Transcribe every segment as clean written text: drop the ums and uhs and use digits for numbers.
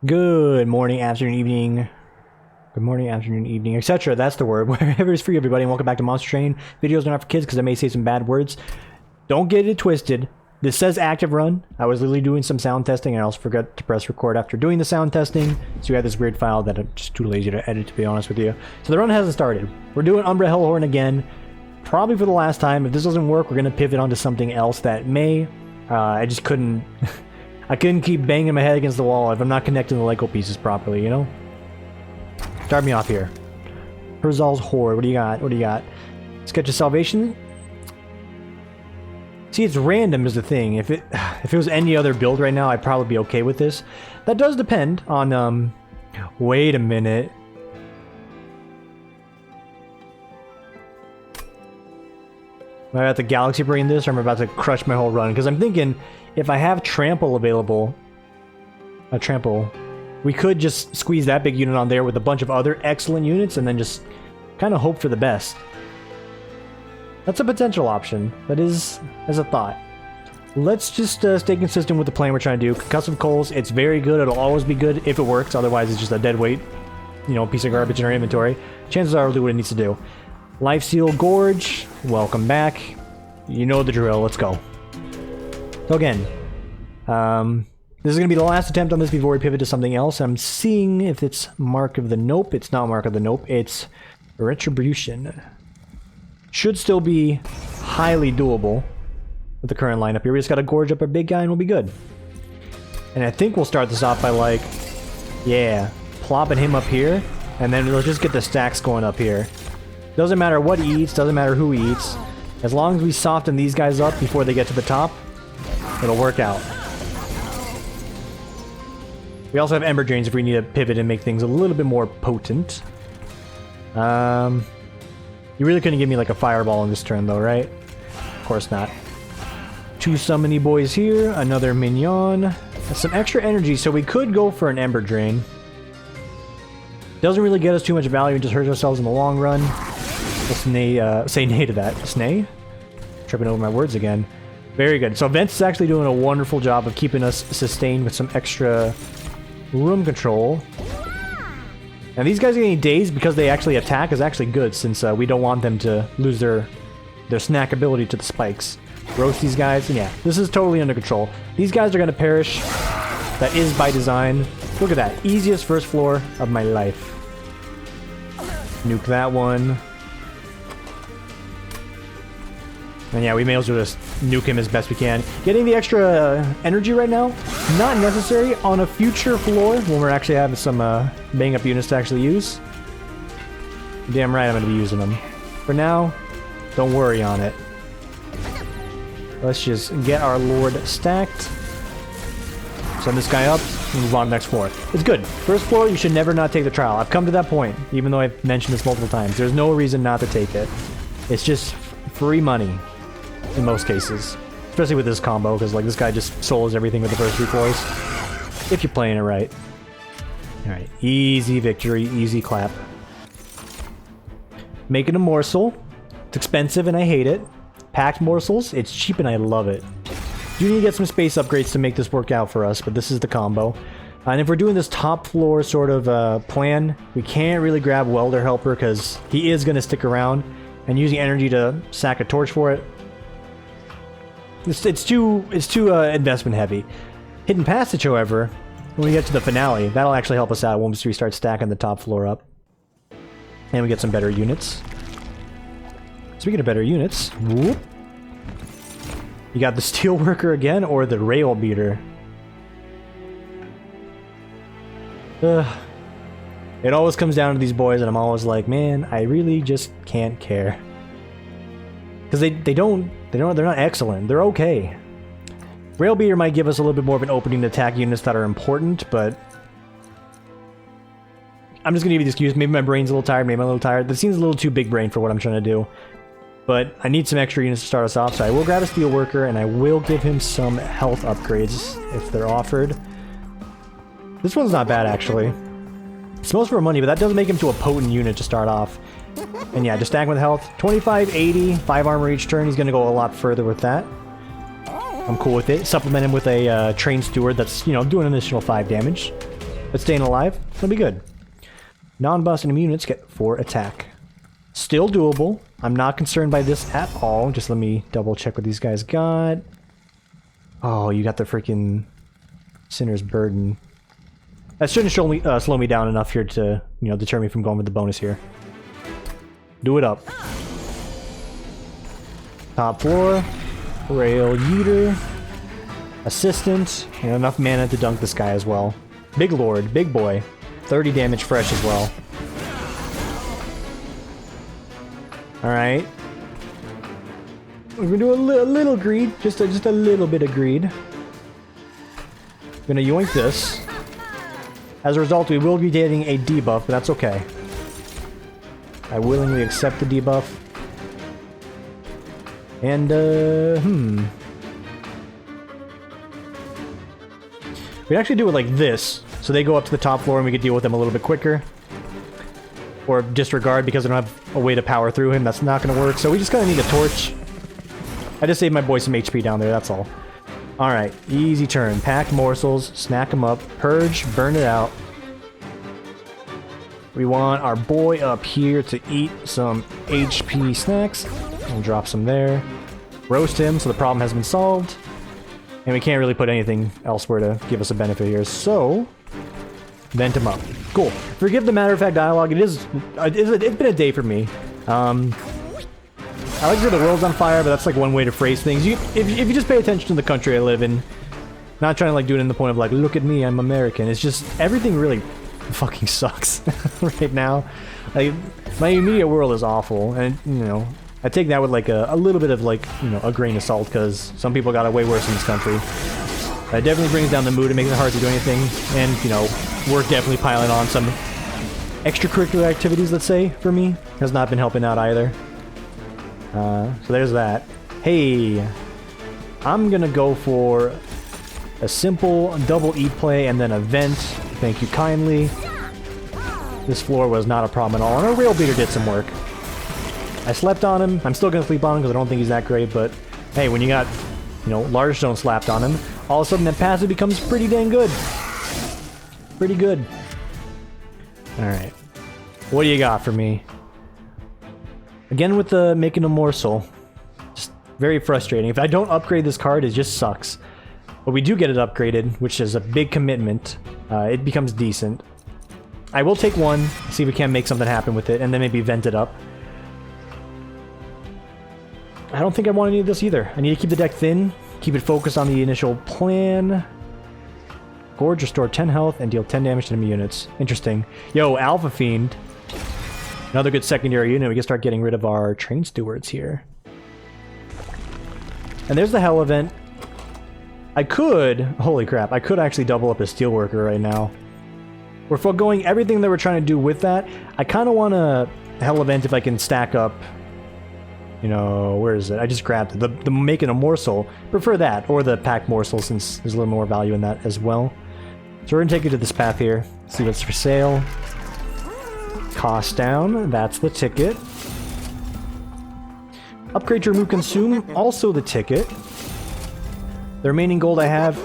Good morning, afternoon, evening. Good morning, afternoon, evening, etc. That's the word. Wherever is for you, everybody. And welcome back to Monster Train. Videos are not for kids because I may say some bad words. Don't get it twisted. This says active run. I was literally doing some sound testing and I also forgot to press record after doing the sound testing. So you have this weird file that I'm just too lazy to edit, to be honest with you. So the run hasn't started. We're doing Umbra Hellhorn again. Probably for the last time. If this doesn't work, we're going to pivot onto something else that may. I just couldn't... I couldn't keep banging my head against the wall if I'm not connecting the Lego pieces properly, you know? Start me off here. Herzal's Horde. What do you got? What do you got? Sketch of Salvation. See, it's random is the thing. If it was any other build right now, I'd probably be okay with this. That does depend on, wait a minute. Am I about to Galaxy Brain this, or am I about to crush my whole run? Because I'm thinking, if I have Trample available, we could just squeeze that big unit on there with a bunch of other excellent units, and then just kind of hope for the best. That's a potential option. That is as a thought. Let's just stay consistent with the plan we're trying to do. Concussive Coals, it's very good. It'll always be good if it works. Otherwise, it's just a dead weight, you know, piece of garbage in our inventory. Chances are it'll do what it needs to do. Lifesteal Gorge, welcome back. You know the drill, let's go. So again, this is going to be the last attempt on this before we pivot to something else. I'm seeing if it's Mark of the Nope. It's not Mark of the Nope, it's Retribution. Should still be highly doable with the current lineup here. We just got to gorge up a big guy and we'll be good. And I think we'll start this off by like, yeah, plopping him up here, and then we'll just get the stacks going up here. Doesn't matter what he eats, doesn't matter who he eats. As long as we soften these guys up before they get to the top, it'll work out. We also have Ember Drains if we need to pivot and make things a little bit more potent. You really couldn't give me like a fireball in this turn though, right? Of course not. Two summony boys here, another minion. Some extra energy, so we could go for an Ember Drain. Doesn't really get us too much value and just hurts ourselves in the long run. Let's say nay to that. Snay? Tripping over my words again. Very good. So Vents is actually doing a wonderful job of keeping us sustained with some extra room control. And these guys getting dazed because they actually attack is actually good, since we don't want them to lose their snack ability to the spikes. Roast these guys, and yeah, this is totally under control. These guys are going to perish. That is by design. Look at that. Easiest first floor of my life. Nuke that one. And yeah, we may as well just nuke him as best we can. Getting the extra energy right now, not necessary. On a future floor, when we're actually having some bang up units to actually use. Damn right I'm going to be using them. For now, don't worry on it. Let's just get our Lord stacked. Send this guy up, and move on to the next floor. It's good. First floor, you should never not take the trial. I've come to that point, even though I've mentioned this multiple times. There's no reason not to take it. It's just free money. In most cases. Especially with this combo, because like this guy just souls everything with the first 3 floors. If you're playing it right. Alright, easy victory, easy clap. Making a morsel. It's expensive and I hate it. Packed morsels, it's cheap and I love it. Do need to get some space upgrades to make this work out for us, but this is the combo. And if we're doing this top floor sort of plan, we can't really grab Welder Helper because he is going to stick around. And using energy to sack a torch for it, it's too investment heavy. Hidden Passage, however, when we get to the finale, that'll actually help us out once we start stacking the top floor up. And we get some better units. Speaking of better units, whoop, you got the Steelworker again, or the Rail Beater. It always comes down to these boys, and I'm always like, man, I really just can't care. Because they're not excellent. They're okay. Rail Beater might give us a little bit more of an opening to attack units that are important, but I'm just gonna give you the excuse. Maybe my brain's a little tired. Maybe I'm a little tired. This seems a little too big brain for what I'm trying to do. But I need some extra units to start us off, so I will grab a Steelworker, and I will give him some health upgrades if they're offered. This one's not bad, actually. It's most for money, but that does make him to a potent unit to start off. And yeah, just stack with health. 25, 80, 5 armor each turn. He's going to go a lot further with that. I'm cool with it. Supplement him with a Train Steward that's, you know, doing an additional 5 damage. but staying alive, it'll be good. Non-boss enemy units get 4 attack. Still doable. I'm not concerned by this at all. Just let me double check what these guys got. Oh, you got the freaking Sinner's Burden. That shouldn't slow me down enough here to, you know, deter me from going with the bonus here. Do it up. Top floor. Rail Yeeter. Assistant. And enough mana to dunk this guy as well. Big Lord. Big boy. 30 damage fresh as well. Alright. We're gonna do a little greed. Just a little bit of greed. Gonna yoink this. As a result, we will be getting a debuff, but that's okay. I willingly accept the debuff. And, we actually do it like this, so they go up to the top floor and we can deal with them a little bit quicker. Or disregard because I don't have a way to power through him. That's not going to work, so we just kind of need a torch. I just saved my boy some HP down there, that's all. Alright, easy turn. Pack morsels, snack them up, purge, burn it out. We want our boy up here to eat some HP snacks. We'll drop some there. Roast him, so the problem has been solved. And we can't really put anything elsewhere to give us a benefit here, so... vent him up. Cool. Forgive the matter-of-fact dialogue, it's been a day for me. I like to say the world's on fire, but that's like one way to phrase things. If you just pay attention to the country I live in, not trying to like do it in the point of like, look at me, I'm American. It's just, everything really fucking sucks right now. Like, my immediate world is awful, and, you know, I take that with like a little bit of like, you know, a grain of salt, because some people got it way worse in this country. It definitely brings down the mood and makes it hard to do anything, and, you know, work definitely piling on some extracurricular activities, let's say, for me, has not been helping out either. So there's that. Hey, I'm gonna go for a simple double eat play and then a vent. Thank you kindly. This floor was not a problem at all, and our rail beater did some work. I slept on him. I'm still gonna sleep on him because I don't think he's that great, but hey, when you got, you know, large stone slapped on him, all of a sudden that passive becomes pretty dang good. Pretty good. Alright. What do you got for me? Again with the making a morsel. Just very frustrating. If I don't upgrade this card, it just sucks. But we do get it upgraded, which is a big commitment. It becomes decent. I will take one, see if we can make something happen with it, and then maybe vent it up. I don't think I want any of this either. I need to keep the deck thin, keep it focused on the initial plan. Gorge, restore 10 health, and deal 10 damage to enemy units. Interesting. Yo, Alpha Fiend. Another good secondary unit. We can start getting rid of our train stewards here. And there's the Hell event. I could... holy crap. I could actually double up a Steelworker right now. We're foregoing everything that we're trying to do with that. I kind of want a Hell event if I can stack up... you know, where is it? I just grabbed it. The making a morsel. Prefer that, or the pack morsel, since there's a little more value in that as well. So we're going to take you to this path here. See what's for sale. Cost down. That's the ticket. Upgrade to remove consume. Also the ticket. The remaining gold I have,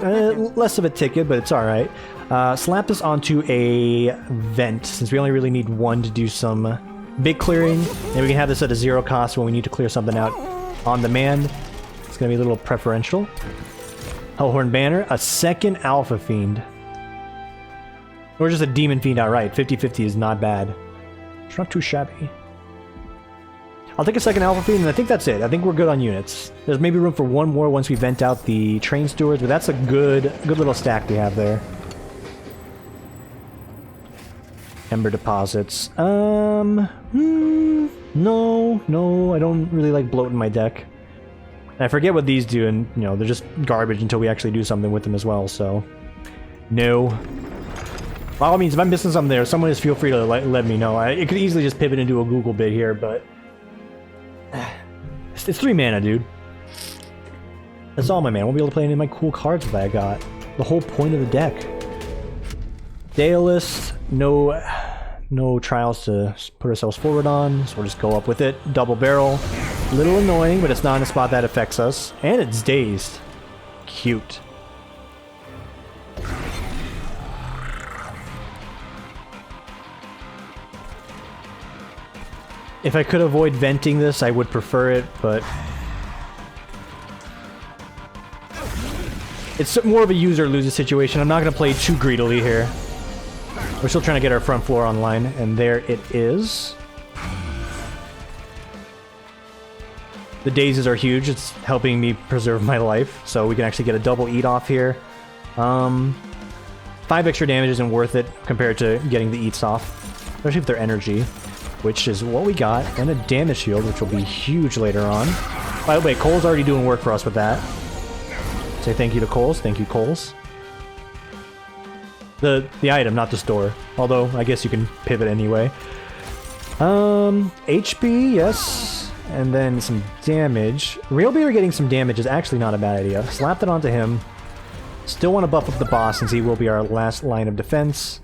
less of a ticket, but it's alright. Slap this onto a vent, since we only really need one to do some big clearing. And we can have this at a 0 cost when we need to clear something out on demand. It's going to be a little preferential. Hellhorned Banner. A second Alpha Fiend. Or just a Demon Fiend outright. 50-50 is not bad. It's not too shabby. I'll take a second Alpha Fiend, and I think that's it. I think we're good on units. There's maybe room for one more once we vent out the train stewards, but that's a good little stack we have there. Ember deposits. No, I don't really like bloating my deck. And I forget what these do, and, you know, they're just garbage until we actually do something with them as well, so... no. By all means, if I'm missing something there, someone just feel free to let me know. It could easily just pivot into a Google bit here, but... it's 3 mana, dude. That's all my mana. I won't be able to play any of my cool cards that I got. The whole point of the deck. Daedalus, no trials to put ourselves forward on, so we'll just go up with it. Double barrel. A little annoying, but it's not in a spot that affects us. And it's dazed. Cute. If I could avoid venting this, I would prefer it, but... it's more of a use-or-lose situation. I'm not going to play too greedily here. We're still trying to get our front floor online, and there it is. The daisies are huge. It's helping me preserve my life, so we can actually get a double eat off here. 5 extra damage isn't worth it compared to getting the eats off, especially if they're energy, which is what we got, and a damage shield, which will be huge later on. By the way, Cole's already doing work for us with that. Say thank you to Cole's. Thank you, Cole's. The item, not the store. Although, I guess you can pivot anyway. HP, yes. And then some damage. Real Beer getting some damage is actually not a bad idea. Slap it onto him. Still want to buff up the boss since he will be our last line of defense.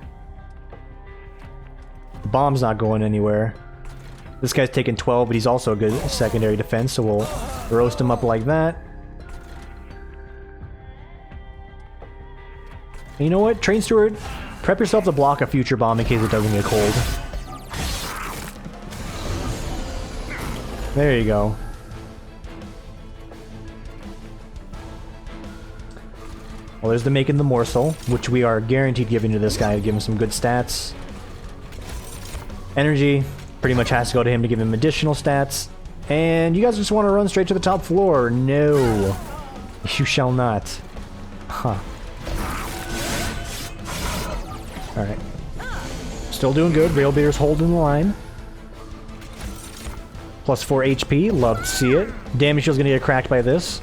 The bomb's not going anywhere. This guy's taking 12, but he's also a good secondary defense, so we'll roast him up like that. And you know what? Train Steward, prep yourself to block a future bomb in case it doesn't get cold. There you go. Well, there's the making the morsel, which we are guaranteed giving to this guy to give him some good stats. Energy pretty much has to go to him to give him additional stats. And you guys just want to run straight to the top floor. No. You shall not. Huh. Alright. Still doing good. Rail Beater's holding the line. Plus 4 HP. Love to see it. Damage shield's gonna get cracked by this.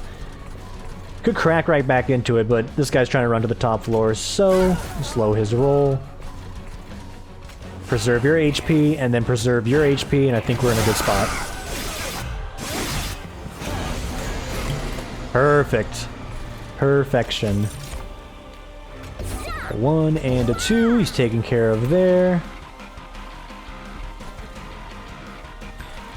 Could crack right back into it, but this guy's trying to run to the top floor, so slow his roll. Preserve your HP, and then preserve your HP, and I think we're in a good spot. Perfect. Perfection. A 1 and a 2, he's taken care of there.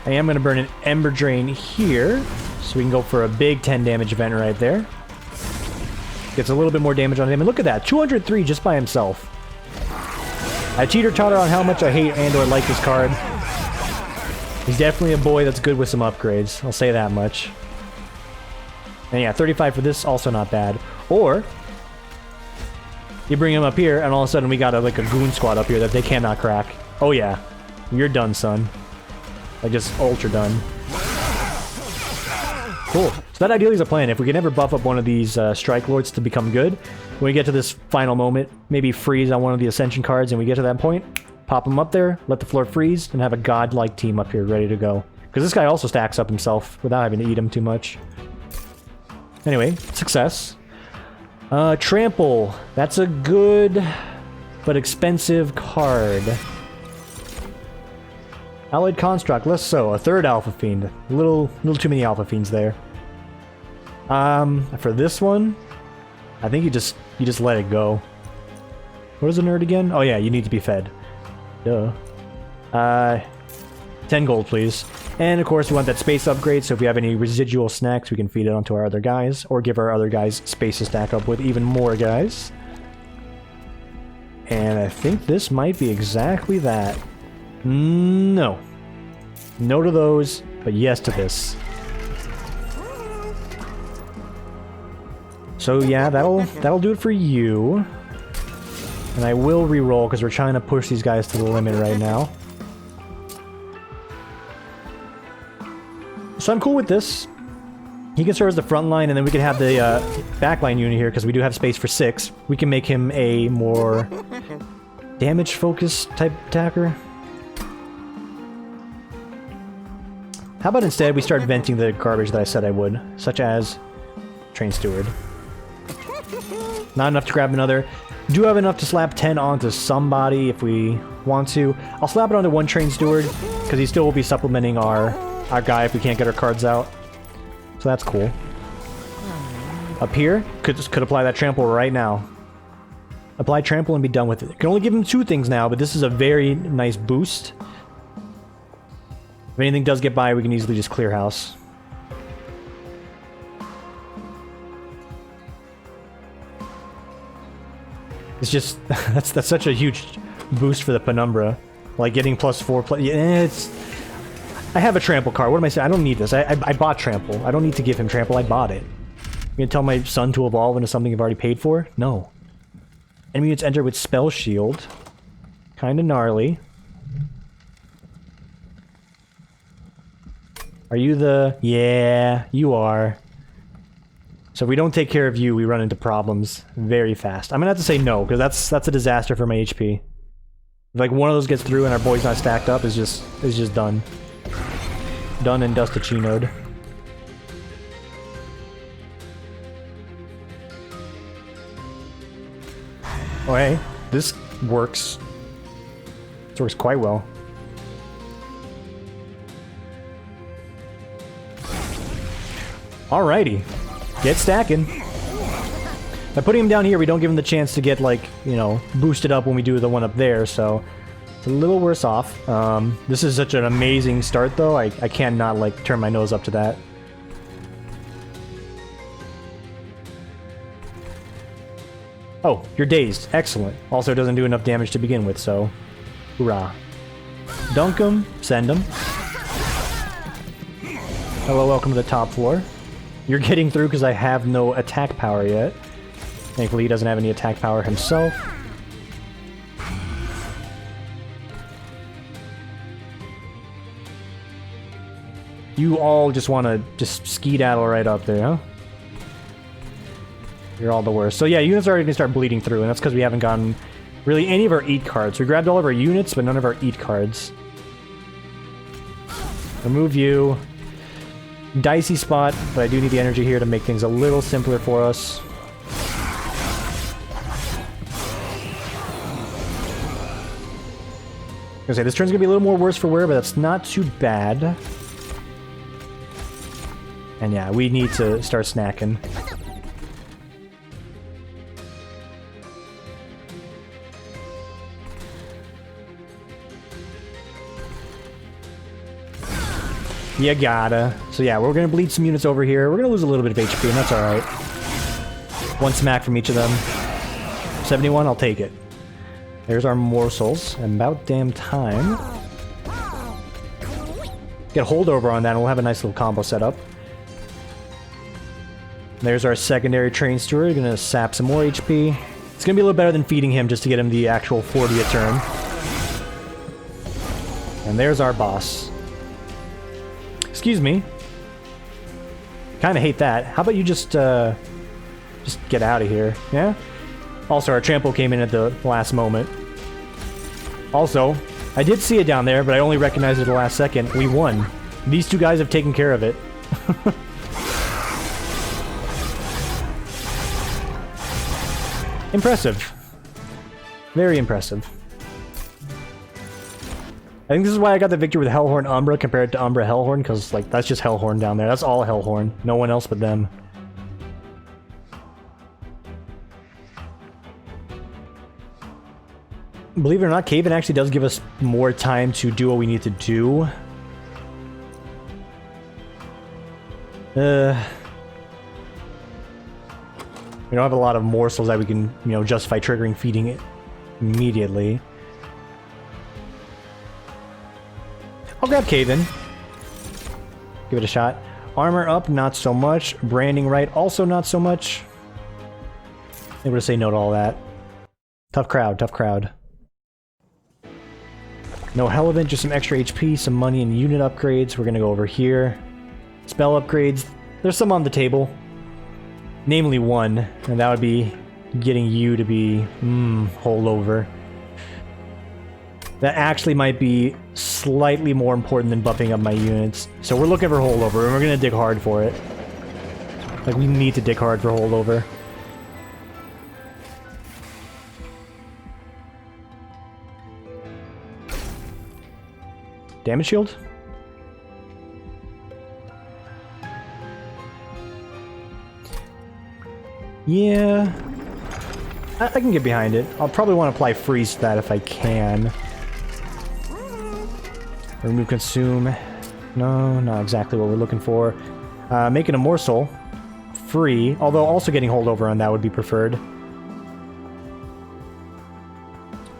I am going to burn an Ember Drain here, so we can go for a big 10 damage event right there. Gets a little bit more damage on him, and look at that, 203 just by himself. I teeter-totter on how much I hate and/or like this card. He's definitely a boy that's good with some upgrades, I'll say that much. And yeah, 35 for this, also not bad. Or, you bring him up here, and all of a sudden we got like a goon squad up here that they cannot crack. Oh yeah, you're done, son. Like, just ultra done. Cool. So that ideally is a plan. If we can ever buff up one of these Strike Lords to become good, when we get to this final moment, maybe freeze on one of the Ascension cards, and we get to that point, pop them up there, let the floor freeze, and have a godlike team up here ready to go. Because this guy also stacks up himself without having to eat him too much. Anyway, success. Trample. That's a good but expensive card. Allied Construct, less so. A third Alpha Fiend. A little too many Alpha Fiends there. For this one, I think you just let it go. What is a nerd again? Oh yeah, you need to be fed. Duh. 10 gold, please. And of course, we want that space upgrade, so if we have any residual snacks, we can feed it onto our other guys, or give our other guys space to stack up with even more guys. And I think this might be exactly that. No. No to those, but yes to this. So yeah, that'll do it for you. And I will re-roll because we're trying to push these guys to the limit right now. So I'm cool with this. He can serve as the front line, and then we can have the backline unit here because we do have space for 6. We can make him a more damage-focused type attacker. How about instead we start venting the garbage that I said I would, such as Train Steward. Not enough to grab another. Do have enough to slap 10 onto somebody if we want to. I'll slap it onto one Train Steward, because he still will be supplementing our guy if we can't get our cards out. So that's cool. Up here, could apply that trample right now. Apply trample and be done with it. Can only give him 2 things now, but this is a very nice boost. If anything does get by, we can easily just clear house. It's just that's such a huge boost for the Penumbra, like getting +4. Yeah, it's I have a trample card. What am I saying? I don't need this. I bought trample. I don't need to give him trample. I bought it. You gonna tell my son to evolve into something I've already paid for? No. Enemy units enter with spell shield. Kinda gnarly. Are you the... Yeah, you are. So if we don't take care of you, we run into problems very fast. I'm gonna have to say no, because that's a disaster for my HP. If like one of those gets through and our boy's not stacked up, it's just done. Done and dustachinoed. Oh hey, this works. This works quite well. Alrighty. Get stacking. By putting him down here, we don't give him the chance to get, like, you know, boosted up when we do the one up there, so it's a little worse off. This is such an amazing start, though. I cannot, like, turn my nose up to that. Oh, you're dazed. Excellent. Also, it doesn't do enough damage to begin with, so hoorah. Dunk him. Send him. Hello, welcome to the top floor. You're getting through because I have no attack power yet. Thankfully, he doesn't have any attack power himself. You all just want to just skedaddle right up there, huh? You're all the worst. So yeah, units are already going to start bleeding through, and that's because we haven't gotten really any of our eat cards. We grabbed all of our units, but none of our eat cards. Remove you. Dicey spot, but I do need the energy here to make things a little simpler for us. I was gonna say, this turn's gonna be a little more worse for wear, but that's not too bad. And yeah, we need to start snacking. You gotta. So yeah, we're gonna bleed some units over here. We're gonna lose a little bit of HP, and that's alright. One smack from each of them. 71, I'll take it. There's our morsels. About damn time. Get holdover on that, and we'll have a nice little combo set up. There's our secondary train steward. Gonna sap some more HP. It's gonna be a little better than feeding him just to get him the actual 40 a turn. And there's our boss. Excuse me. Kinda hate that. How about you just get out of here, yeah? Also, our trample came in at the last moment. Also, I did see it down there, but I only recognized it at the last second. We won. These two guys have taken care of it. Impressive. Very impressive. I think this is why I got the victory with Hellhorned Umbra compared to Umbra Hellhorn, because, like, that's just Hellhorn down there. That's all Hellhorn. No one else but them. Believe it or not, Caven actually does give us more time to do what we need to do. We don't have a lot of morsels that we can, you know, justify triggering feeding it immediately. I'll grab Caven. Give it a shot. Armor up, not so much. Branding right, also not so much. Able to say no to all that. Tough crowd, tough crowd. No Hellevant, just some extra HP, some money and unit upgrades. We're gonna go over here. Spell upgrades. There's some on the table. Namely one, and that would be getting you to be, holdover. That actually might be slightly more important than buffing up my units. So we're looking for holdover, and we're gonna dig hard for it. Like, we need to dig hard for holdover. Damage shield? Yeah. I can get behind it. I'll probably want to apply freeze to that if I can. Remove consume. No, not exactly what we're looking for. Making a morsel free, although also getting holdover on that would be preferred.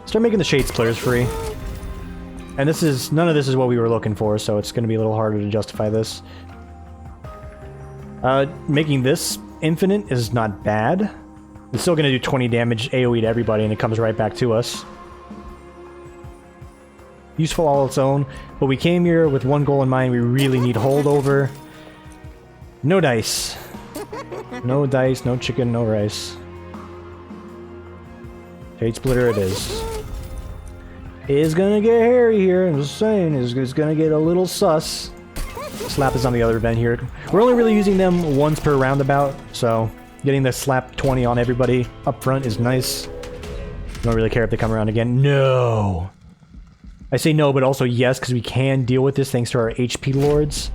Start making the shade splitters free. And this is, none of this is what we were looking for, so it's going to be a little harder to justify this. Making this infinite is not bad. It's still going to do 20 damage AoE to everybody, and it comes right back to us. Useful all its own, but we came here with one goal in mind. We really need holdover. No dice. No dice, no chicken, no rice. Fate Splitter it is. It's gonna get hairy here, I'm just saying. It's gonna get a little sus. Slap is on the other event here. We're only really using them once per roundabout, so getting the slap 20 on everybody up front is nice. Don't really care if they come around again. No! I say no, but also yes, because we can deal with this thanks to our HP lords.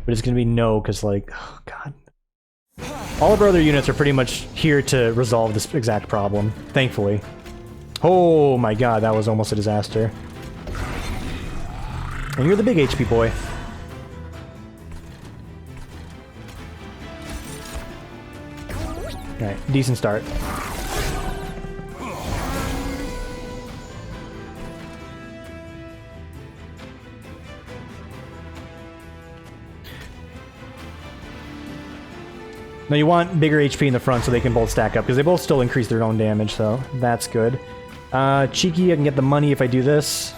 But it's gonna be no, because like, oh god. All of our other units are pretty much here to resolve this exact problem, thankfully. Oh my god, that was almost a disaster. And you're the big HP boy. Alright, decent start. Now you want bigger HP in the front so they can both stack up, because they both still increase their own damage, so that's good. Cheeky, I can get the money if I do this.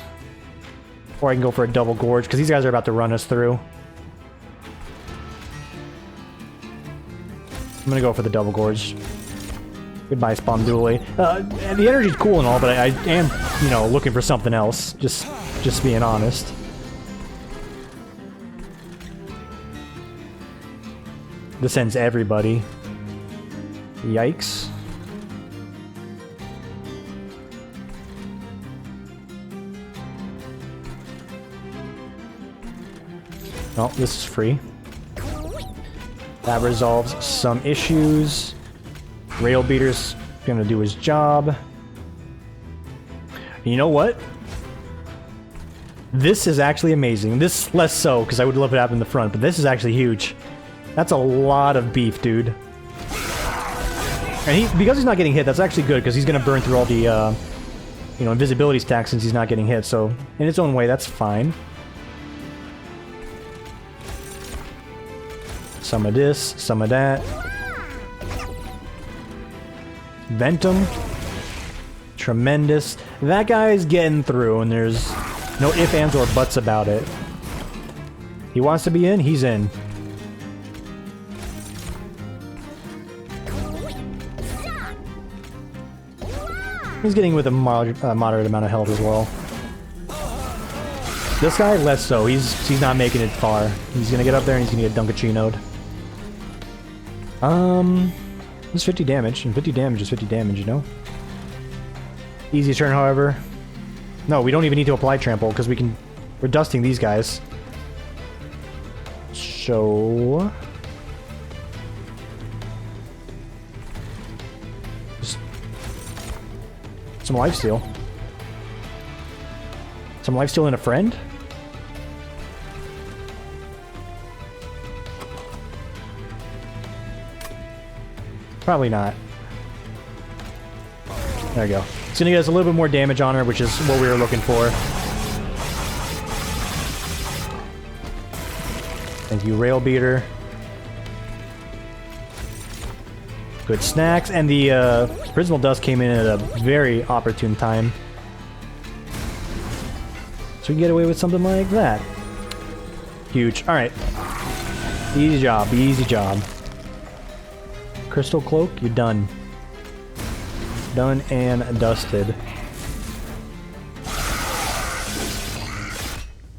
Or I can go for a double gorge, because these guys are about to run us through. I'm gonna go for the double gorge. Goodbye, Spawn Dually. The energy's cool and all, but I am, you know, looking for something else. Just being honest. This ends everybody. Yikes. Oh, this is free. That resolves some issues. Rail Beater's gonna do his job. You know what? This is actually amazing. This less so, because I would love it to happen in the front, but this is actually huge. That's a lot of beef, dude. And because he's not getting hit, that's actually good, because he's gonna burn through all the, you know, invisibility stacks since he's not getting hit, so in its own way, that's fine. Some of this, some of that. Ventum. Tremendous. That guy's getting through, and there's no ifs, ands, or buts about it. He wants to be in, he's in. He's getting with a moderate amount of health as well. This guy, less so. He's not making it far. He's gonna get up there and he's gonna get Dunkachino'd. It's 50 damage, and 50 damage is 50 damage, you know? Easy turn, however. No, we don't even need to apply trample, because we're dusting these guys. So... just some lifesteal. Some lifesteal and a friend? Probably not. There we go. It's gonna get us a little bit more damage on her, which is what we were looking for. Thank you, Rail Beater. Good snacks, and the Prismal Dust came in at a very opportune time. So we can get away with something like that. Huge. Alright. Easy job, easy job. Crystal Cloak, you're done. Done and dusted.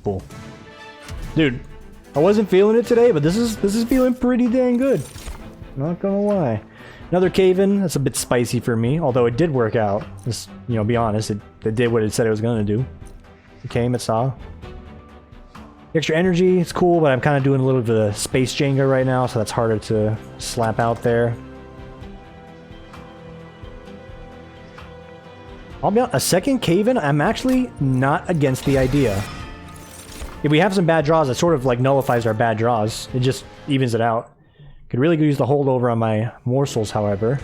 Cool. Dude, I wasn't feeling it today, but this is feeling pretty dang good. Not gonna lie. Another cave-in, that's a bit spicy for me, although it did work out. Just, you know, be honest, it did what it said it was gonna do. It came, it saw. Extra energy, it's cool, but I'm kind of doing a little bit of the space Jenga right now, so that's harder to slap out there. I'll be honest, a second cave-in, I'm actually not against the idea. If we have some bad draws, it sort of like nullifies our bad draws. It just evens it out. Could really use the holdover on my morsels, however.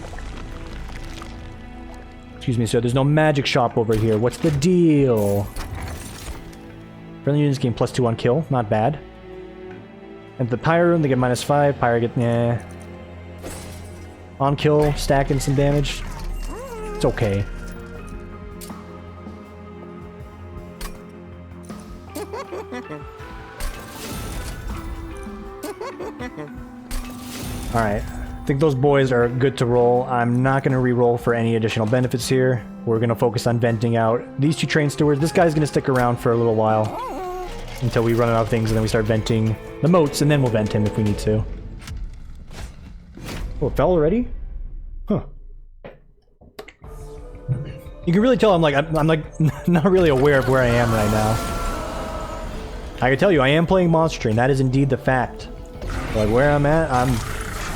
Excuse me, sir, there's no magic shop over here. What's the deal? Friendly units gain +2 on kill, not bad. And the pyre room, they get -5. Pyre get, nah. On kill, stacking some damage. It's okay. Alright. I think those boys are good to roll. I'm not going to re-roll for any additional benefits here. We're going to focus on venting out these 2 train stewards. This guy's going to stick around for a little while until we run out of things, and then we start venting the moats, and then we'll vent him if we need to. Oh, it fell already? Huh. You can really tell I'm like not really aware of where I am right now. I can tell you I am playing Monster Train. That is indeed the fact. Like where I'm at,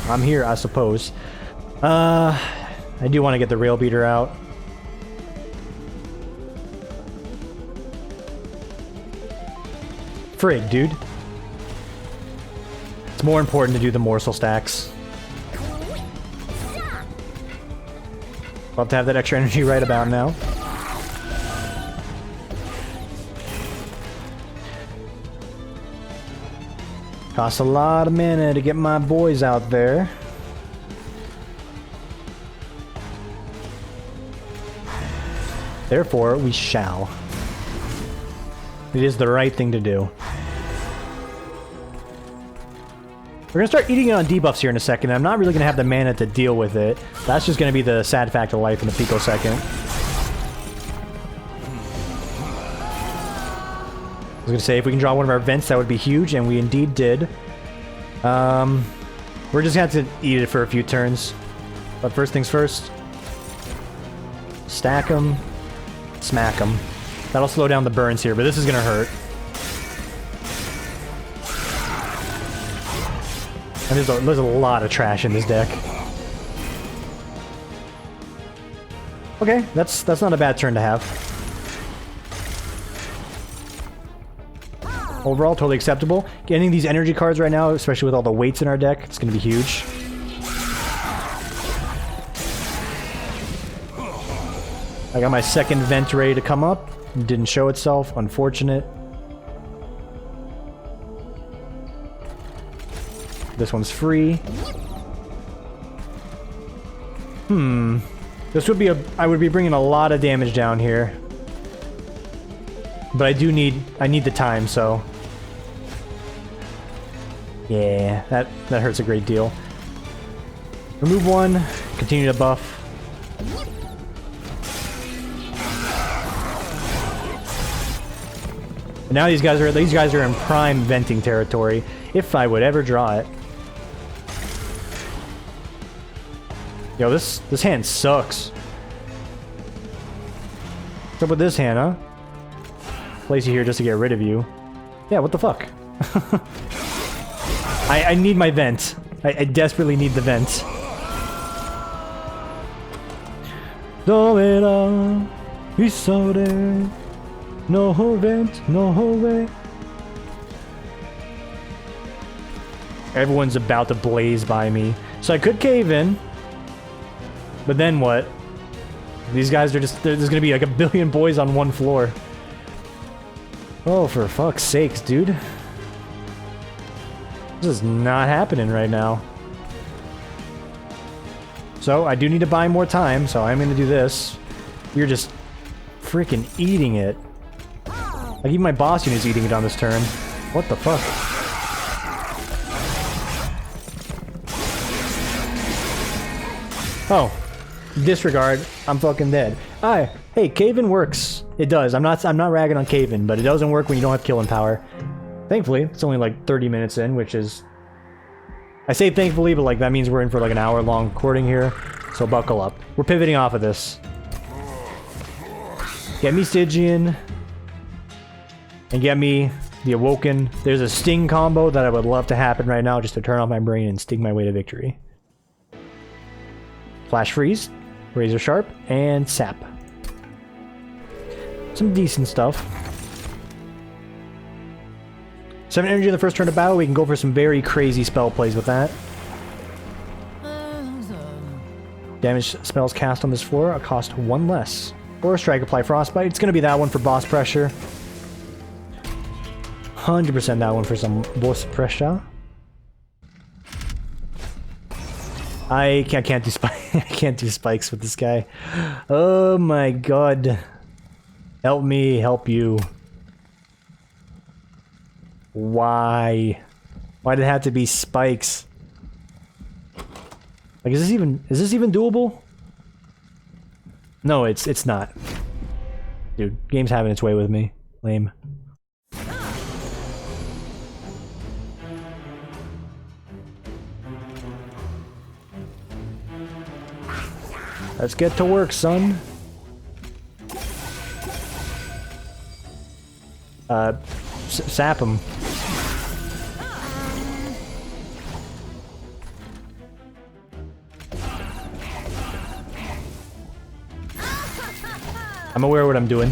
I'm here, I suppose. I do want to get the rail beater out. Frig, dude. It's more important to do the morsel stacks. Love to have that extra energy right about now. Costs a lot of mana to get my boys out there. Therefore, we shall. It is the right thing to do. We're gonna start eating it on debuffs here in a second. I'm not really gonna have the mana to deal with it. That's just gonna be the sad fact of life in a picosecond. I was gonna say, if we can draw one of our vents, that would be huge, and we indeed did. We're just gonna have to eat it for a few turns. But first things first. Stack them. Smack them. That'll slow down the burns here, but this is gonna hurt. And there's a lot of trash in this deck. Okay, that's not a bad turn to have. Overall, totally acceptable. Getting these energy cards right now, especially with all the weights in our deck, it's going to be huge. I got my second vent ready to come up. Didn't show itself. Unfortunate. This one's free. This would be I would be bringing a lot of damage down here. But I need the time, so... Yeah, that hurts a great deal. Remove one, continue to buff. And now these guys are in prime venting territory, if I would ever draw it. Yo, this hand sucks. What's up with this hand, huh? Place you here just to get rid of you. Yeah, what the fuck? I need my vent. I desperately need the vent. Dovera, isore, no vent, no way. Everyone's about to blaze by me. So I could cave in. But then what? These guys are just... There's gonna be like a billion boys on one floor. Oh, for fuck's sakes, dude. This is not happening right now. So, I do need to buy more time, so I'm gonna do this. You're just freaking eating it. Like, even my boss unit is eating it on this turn. What the fuck? Oh. Disregard. I'm fucking dead. Hey, cave-in works. It does. I'm not ragging on cave-in, but it doesn't work when you don't have killing power. Thankfully, it's only like 30 minutes in, which is... I say thankfully, but like that means we're in for like an hour-long recording here, so buckle up. We're pivoting off of this. Get me Stygian. And get me the Awoken. There's a Sting combo that I would love to happen right now just to turn off my brain and sting my way to victory. Flash Freeze, Razor Sharp, and Sap. Some decent stuff. 7 energy in the first turn of battle. We can go for some very crazy spell plays with that. Damage spells cast on this floor cost 1 less. Or Strike, Apply Frostbite. It's going to be that one for boss pressure. 100% that one for some boss pressure. I can't do I can't do spikes with this guy. Oh my god. Help me, help you. Why? Why did it have to be spikes? Like, is this even doable? No, it's not. Dude, game's having its way with me. Lame. Let's get to work, son. Sap him. I'm aware of what I'm doing.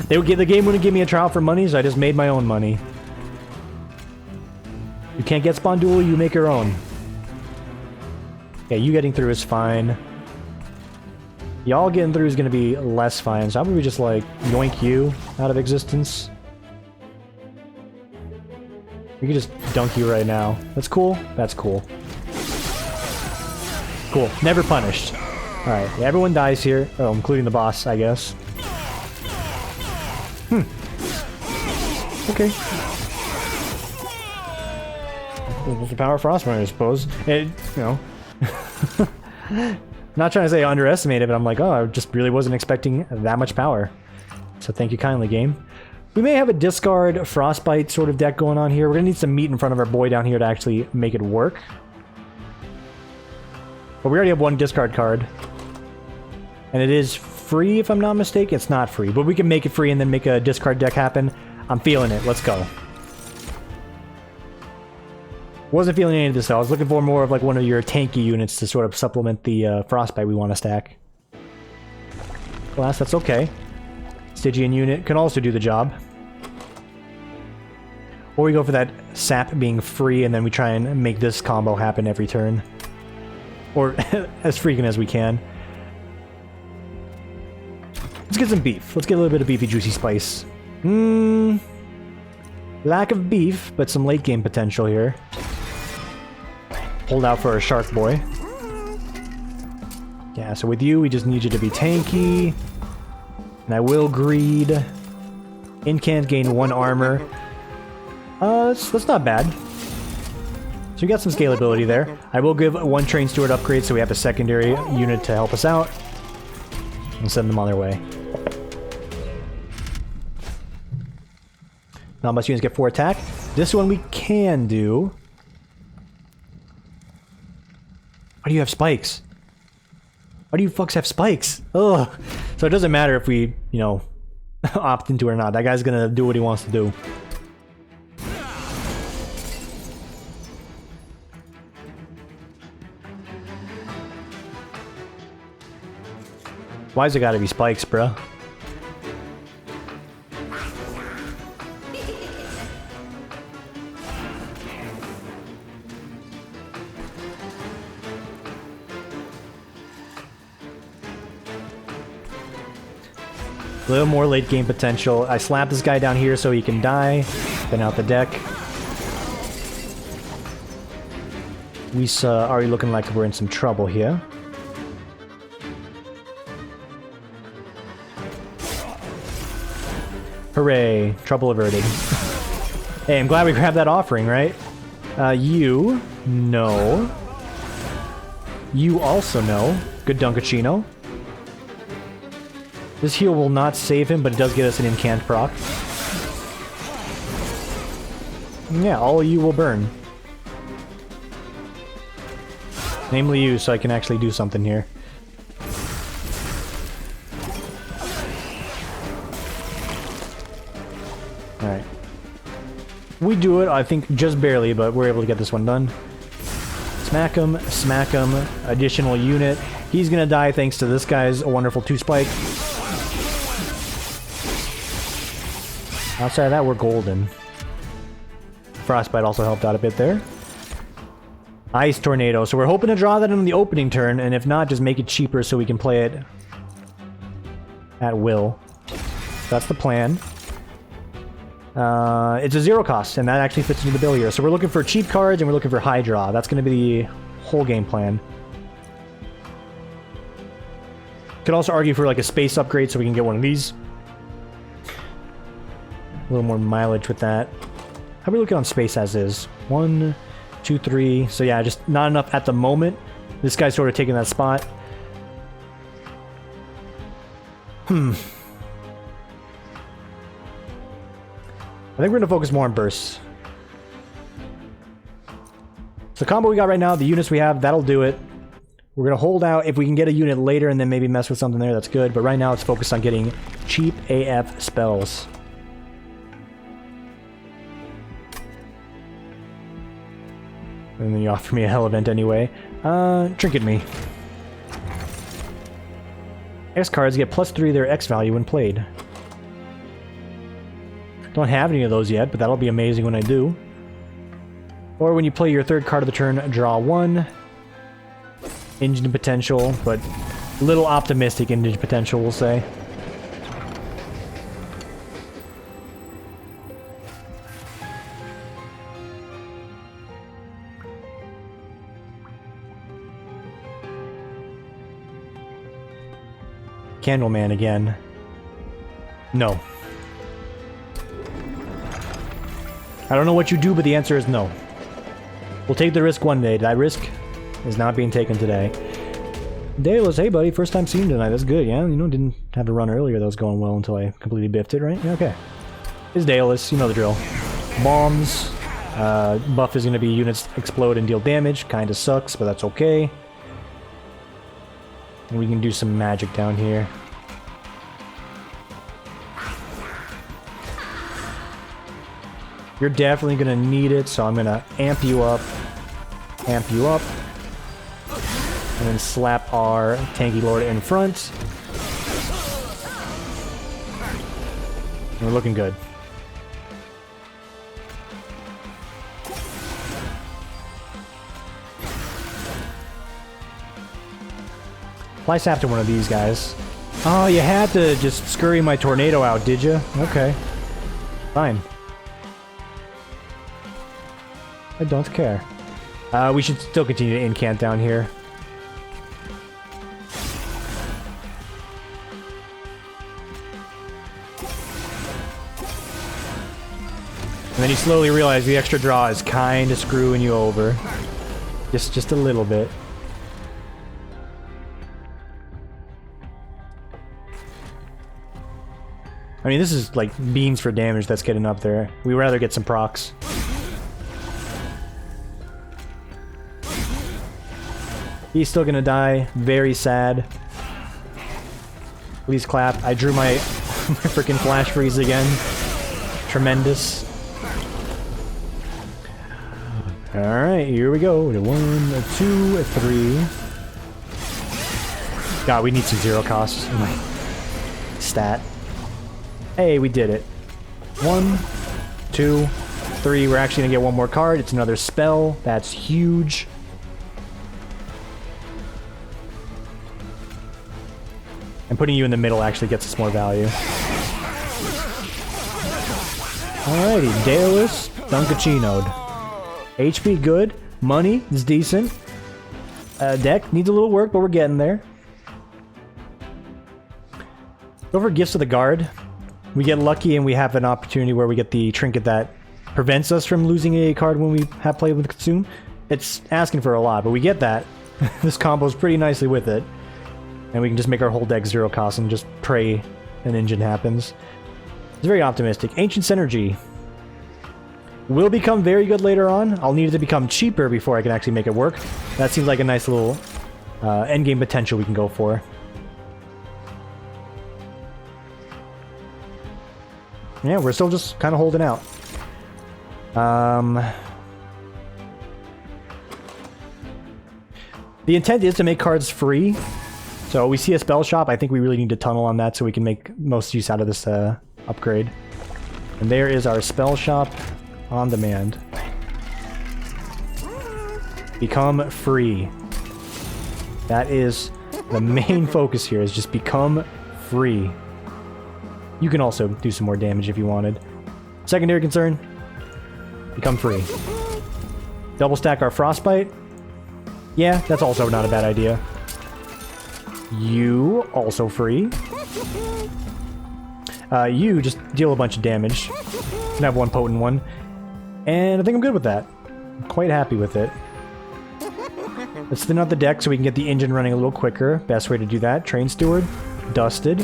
The game wouldn't give me a trial for money, so I just made my own money. You can't get spawn duel, you make your own. Yeah, you getting through is fine. Y'all getting through is gonna be less fine, so how about we just, like, yoink you out of existence? We can just dunk you right now. That's cool? That's cool. Cool. Never punished. Alright, yeah, everyone dies here. Oh, including the boss, I guess. Okay. With the power of Frostburn, I suppose. It, you know... Not trying to say I underestimate it, but I'm like, oh, I just really wasn't expecting that much power. So thank you kindly, game. We may have a discard Frostbite sort of deck going on here. We're gonna need some meat in front of our boy down here to actually make it work. But we already have one discard card. And it is free, if I'm not mistaken. It's not free, but we can make it free and then make a discard deck happen. I'm feeling it. Let's go. Wasn't feeling any of this though. I was looking for more of like one of your tanky units to sort of supplement the Frostbite we want to stack. Glass, that's okay. Stygian unit can also do the job. Or we go for that sap being free and then we try and make this combo happen every turn. Or as frequent as we can. Let's get some beef. Let's get a little bit of beefy juicy spice. Lack of beef, but some late game potential here. Hold out for a shark boy. Yeah, so with you, we just need you to be tanky. And I will greed. Incant gain 1 armor. That's not bad. So we got some scalability there. I will give 1 train steward upgrade so we have a secondary unit to help us out. And send them on their way. Not much units get 4 attack. This one we can do. Why do you have spikes? Why do you fucks have spikes? Ugh. So it doesn't matter if we, you know, opt into it or not. That guy's gonna do what he wants to do. Why's it gotta be spikes, bruh? A little more late game potential. I slap this guy down here so he can die. Spin out the deck. We are looking like we're in some trouble here. Hooray. Trouble averted. Hey, I'm glad we grabbed that offering, right? You. No. You also know. Good Dunkachino. This heal will not save him, but it does get us an incant proc. Yeah, all of you will burn. Namely you, so I can actually do something here. Alright. We do it, I think, just barely, but we're able to get this one done. Smack him, additional unit. He's gonna die thanks to this guy's wonderful 2-spike. Outside of that, we're golden. Frostbite also helped out a bit there. Ice Tornado. So we're hoping to draw that in the opening turn, and if not, just make it cheaper so we can play it at will. That's the plan. It's a 0 cost, and that actually fits into the bill here. So we're looking for cheap cards, and we're looking for high draw. That's going to be the whole game plan. Could also argue for like a space upgrade so we can get one of these. A little more mileage with that. How are we looking on space as is? 1, 2, 3. So yeah, just not enough at the moment. This guy's sort of taking that spot. I think we're going to focus more on bursts. So the combo we got right now, the units we have, that'll do it. We're going to hold out. If we can get a unit later and then maybe mess with something there, that's good. But right now, it's focused on getting cheap AF spells. And then you offer me a hell event anyway. Trinket me. X cards get +3 their X value when played. Don't have any of those yet, but that'll be amazing when I do. Or when you play your third card of the turn, draw 1. Engine potential, but little optimistic engine potential, we'll say. Candleman again. No. I don't know what you do, but the answer is no. We'll take the risk one day. That risk is not being taken today. Daedalus, hey buddy, first time seeing tonight. That's good, yeah? You know, didn't have a run earlier that was going well until I completely biffed it, right? Yeah, okay. It's Daedalus, you know the drill. Bombs. Buff is going to be units explode and deal damage. Kinda sucks, but that's okay. And we can do some magic down here. You're definitely going to need it, so I'm going to amp you up, and then slap our tanky lord in front. We're looking good. Apply sap to one of these guys. Oh, you had to just scurry my tornado out, did you? Okay. Fine. I don't care. We should still continue to incant down here. And then you slowly realize the extra draw is kind of screwing you over. Just a little bit. I mean, this is like beans for damage that's getting up there. We'd rather get some procs. He's still gonna die. Very sad. Please clap. I drew my freaking flash freeze again. Tremendous. Alright, here we go. 1, 2, 3. God, we need some 0 costs. Oh my stat. Hey, we did it. 1, 2, 3. We're actually gonna get one more card. It's another spell. That's huge. And putting you in the middle actually gets us more value. Alrighty, Daedalus, Dunkachino'd. HP good, money is decent. Deck needs a little work, but we're getting there. Go for Gifts of the Guard. We get lucky and we have an opportunity where we get the trinket that prevents us from losing a card when we have played with Consume. It's asking for a lot, but we get that. This combos pretty nicely with it. And we can just make our whole deck 0 cost and just pray an engine happens. It's very optimistic. Ancient Synergy will become very good later on. I'll need it to become cheaper before I can actually make it work. That seems like a nice little endgame potential we can go for. Yeah, we're still just kind of holding out. The intent is to make cards free. So we see a spell shop. I think we really need to tunnel on that so we can make most use out of this upgrade. And there is our spell shop on demand. Become free. That is the main focus here, is just become free. You can also do some more damage if you wanted. Secondary concern, become free. Double stack our frostbite. Yeah, that's also not a bad idea. You, also free. You just deal a bunch of damage. Can have one potent one. And I think I'm good with that. I'm quite happy with it. Let's thin out the deck so we can get the engine running a little quicker. Best way to do that. Train Steward. Dusted.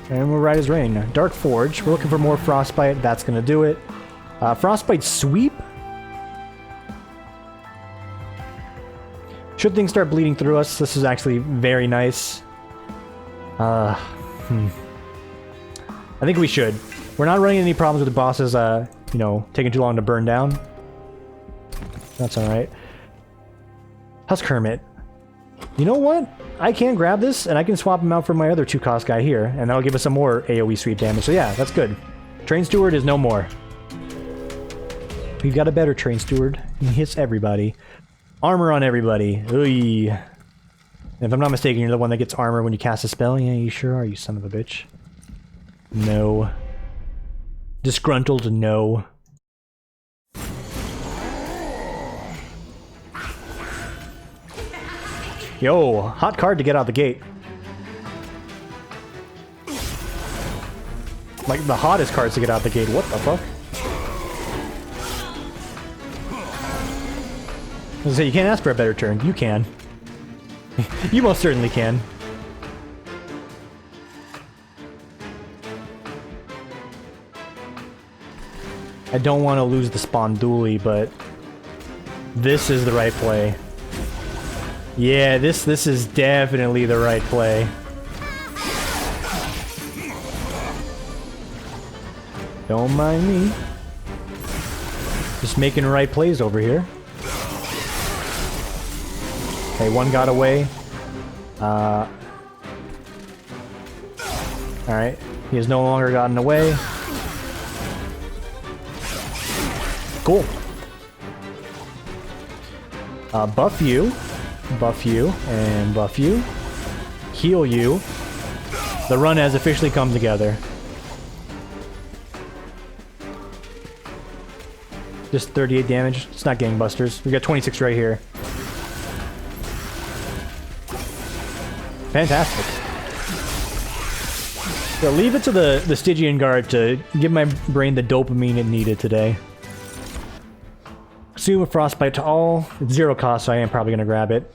And we'll ride his rain. Dark Forge. We're looking for more Frostbite. That's going to do it. Frostbite Sweep. Should things start bleeding through us, this is actually very nice. I think we should. We're not running any problems with the bosses, you know, taking too long to burn down. That's alright. How's Kermit? You know what? I can grab this, and I can swap him out for my other 2-cost guy here, and that'll give us some more AoE sweep damage. So yeah, that's good. Train Steward is no more. We've got a better Train Steward. He hits everybody. Armor on everybody. Oy. If I'm not mistaken, you're the one that gets armor when you cast a spell. Yeah, you sure are, you son of a bitch. No. Disgruntled, no. Yo, hot card to get out the gate. Like the hottest cards to get out the gate. What the fuck? I was gonna say, you can't ask for a better turn. You can. You most certainly can. I don't want to lose the Sponduli, but this is the right play. Yeah, this is definitely the right play. Don't mind me. Just making right plays over here. Okay, one got away. Alright, he has no longer gotten away. Cool. Buff you, and buff you. Heal you. The run has officially come together. Just 38 damage. It's not gangbusters. We got 26 right here. Fantastic. So leave it to the Stygian Guard to give my brain the dopamine it needed today. Consume a Frostbite to all. It's 0 cost, so I am probably going to grab it.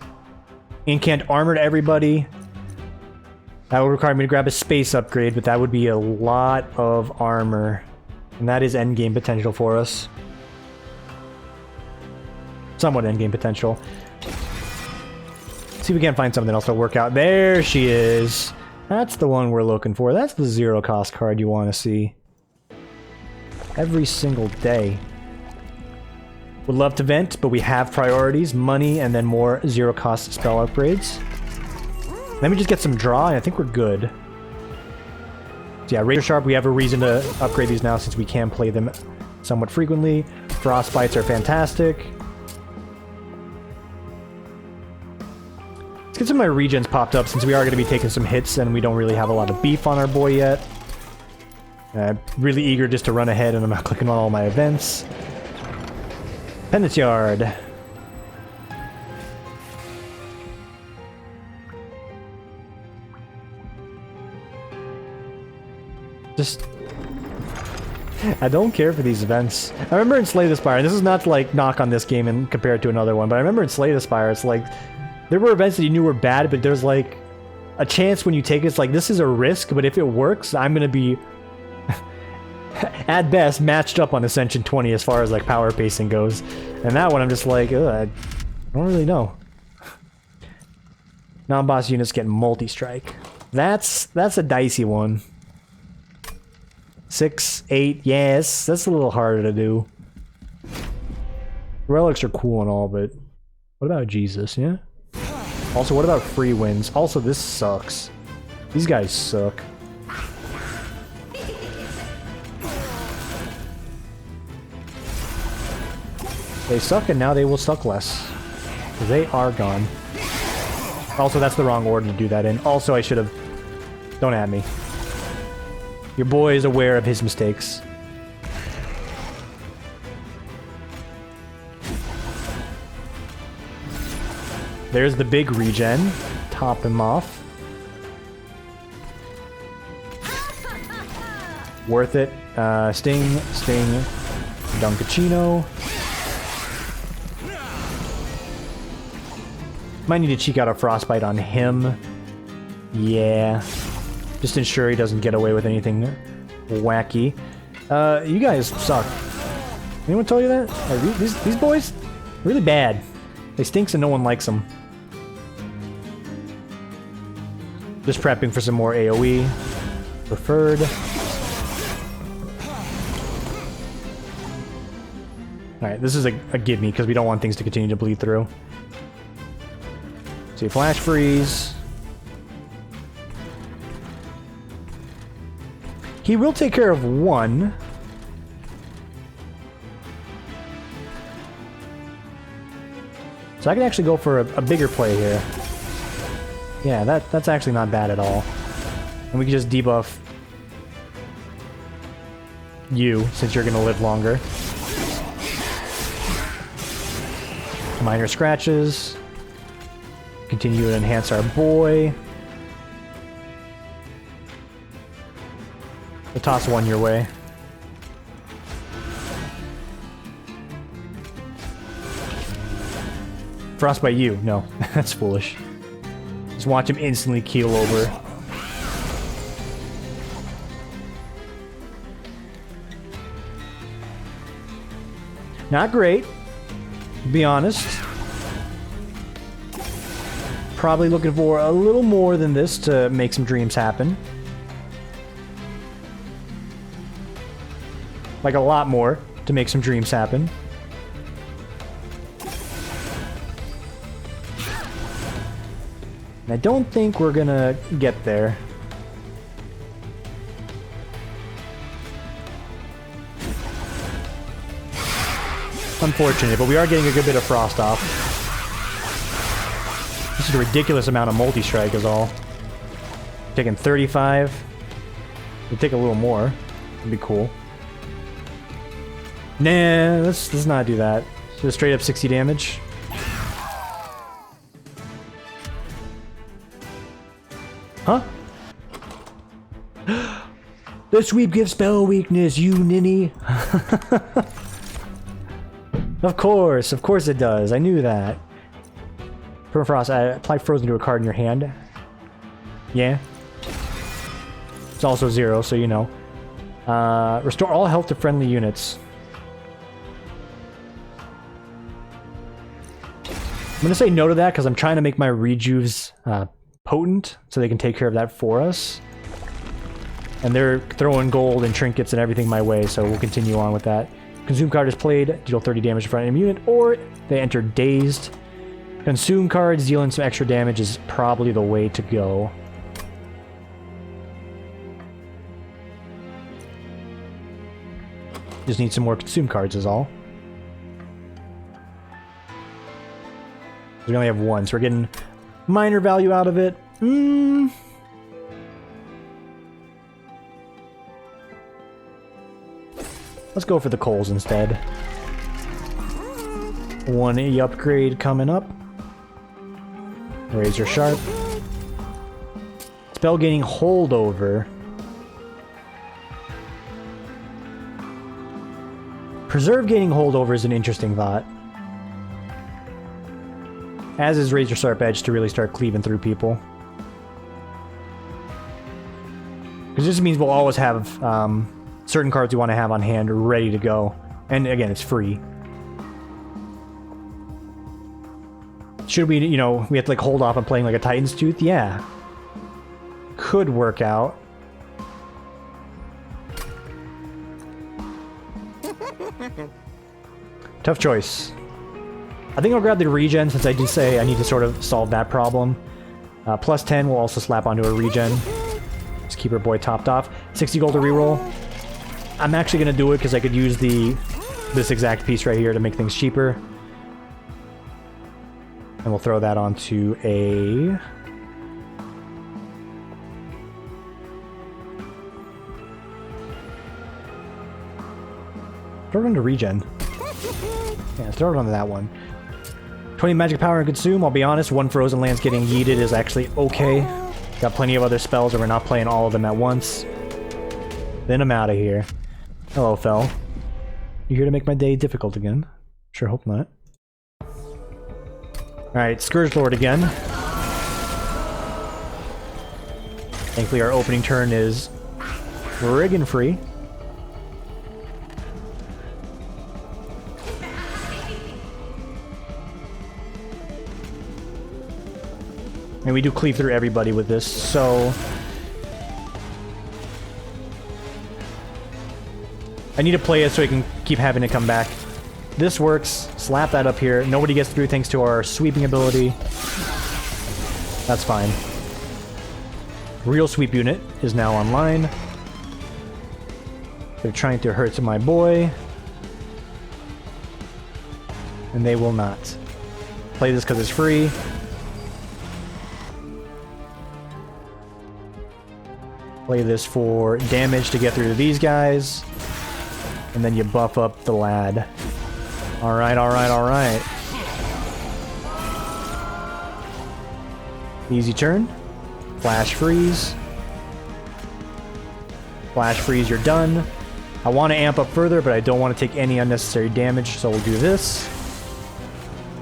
Incant Armor to everybody. That would require me to grab a space upgrade, but that would be a lot of armor. And that is endgame potential for us. Somewhat endgame potential. See if we can't find something else to work out. There she is. That's the one we're looking for. That's the 0 cost card you want to see. Every single day. Would love to vent, but we have priorities. Money and then more 0 cost spell upgrades. Let me just get some draw and I think we're good. So yeah, Razor Sharp, we have a reason to upgrade these now since we can play them somewhat frequently. Frostbites are fantastic. Let's get some of my regens popped up since we are going to be taking some hits and we don't really have a lot of beef on our boy yet. Really eager just to run ahead and I'm not clicking on all my events. Penance Yard. Just... I don't care for these events. I remember in Slay the Spire, and this is not to like knock on this game and compare it to another one, but I remember in Slay the Spire, it's like there were events that you knew were bad, but there's like a chance when you take it, it's like this is a risk, but if it works, I'm gonna be at best matched up on Ascension 20 as far as like power pacing goes. And that one I'm just like, ugh, I don't really know. Non-boss units get multi-strike. That's a dicey one. 6, 8, yes, that's a little harder to do. Relics are cool and all, but what about Jesus, yeah? Also, what about free wins? Also, this sucks. These guys suck. They suck and now they will suck less. They are gone. Also, that's the wrong order to do that in. Also, I should have... Don't at me. Your boy is aware of his mistakes. There's the big regen. Top him off. Worth it. Sting. Dunkachino. Might need to cheek out a frostbite on him. Yeah. Just ensure he doesn't get away with anything wacky. You guys suck. Anyone tell you that? Like, these boys? Really bad. They stinks and no one likes them. Just prepping for some more AoE. Preferred. Alright, this is a gimme because we don't want things to continue to bleed through. See, flash freeze. He will take care of one. So I can actually go for a bigger play here. Yeah, that's actually not bad at all. And we can just debuff you, since you're going to live longer. Minor scratches. Continue to enhance our boy. We'll toss one your way. Frostbite you. No, that's foolish. Just watch him instantly keel over. Not great, to be honest. Probably looking for a little more than this to make some dreams happen. Like a lot more to make some dreams happen. And I don't think we're gonna get there. Unfortunate, but we are getting a good bit of frost off. This is a ridiculous amount of multi-strike is all. Taking 35. We'll take a little more. It'd be cool. Nah, let's not do that. Just straight up 60 damage. Huh? The sweep gives spell weakness, you ninny. Of course it does. I knew that. Permafrost, apply frozen to a card in your hand. Yeah. It's also 0, so you know. Restore all health to friendly units. I'm gonna say no to that because I'm trying to make my rejuves potent so they can take care of that for us. And they're throwing gold and trinkets and everything my way, so we'll continue on with that. Consume card is played, deal 30 damage to front enemy unit, or they enter dazed. Consume cards, dealing some extra damage is probably the way to go. Just need some more consume cards is all. We only have one, so we're getting minor value out of it. Let's go for the coals instead. 1E upgrade coming up. Razor Sharp. Spell gaining holdover. Preserve gaining holdover is an interesting thought. As is Razor Sharp Edge to really start cleaving through people. Because this means we'll always have certain cards we want to have on hand ready to go. And again, it's free. Should we, you know, we have to like hold off on playing like a Titan's Tooth? Yeah. Could work out. Tough choice. I think I'll grab the regen since I do say I need to sort of solve that problem. Plus 10 will also slap onto a regen. Just keep our boy topped off. 60 gold to reroll. I'm actually going to do it because I could use this exact piece right here to make things cheaper. And we'll throw that onto a... Throw it onto regen. Yeah, throw it onto that one. 20 magic power and consume. I'll be honest, one frozen lance getting yeeted is actually okay. Got plenty of other spells, and we're not playing all of them at once. Then I'm out of here. Hello, Fel. You here to make my day difficult again? Sure hope not. Alright, Scourge Lord again. Thankfully our opening turn is friggin' free. And we do cleave through everybody with this, so... I need to play it so I can keep having to come back. This works. Slap that up here. Nobody gets through thanks to our sweeping ability. That's fine. Real sweep unit is now online. They're trying to hurt my boy. And they will not. Play this because it's free. Play this for damage to get through to these guys. And then you buff up the lad. Alright, alright, alright. Easy turn. Flash freeze. Flash freeze, you're done. I want to amp up further, but I don't want to take any unnecessary damage, so we'll do this.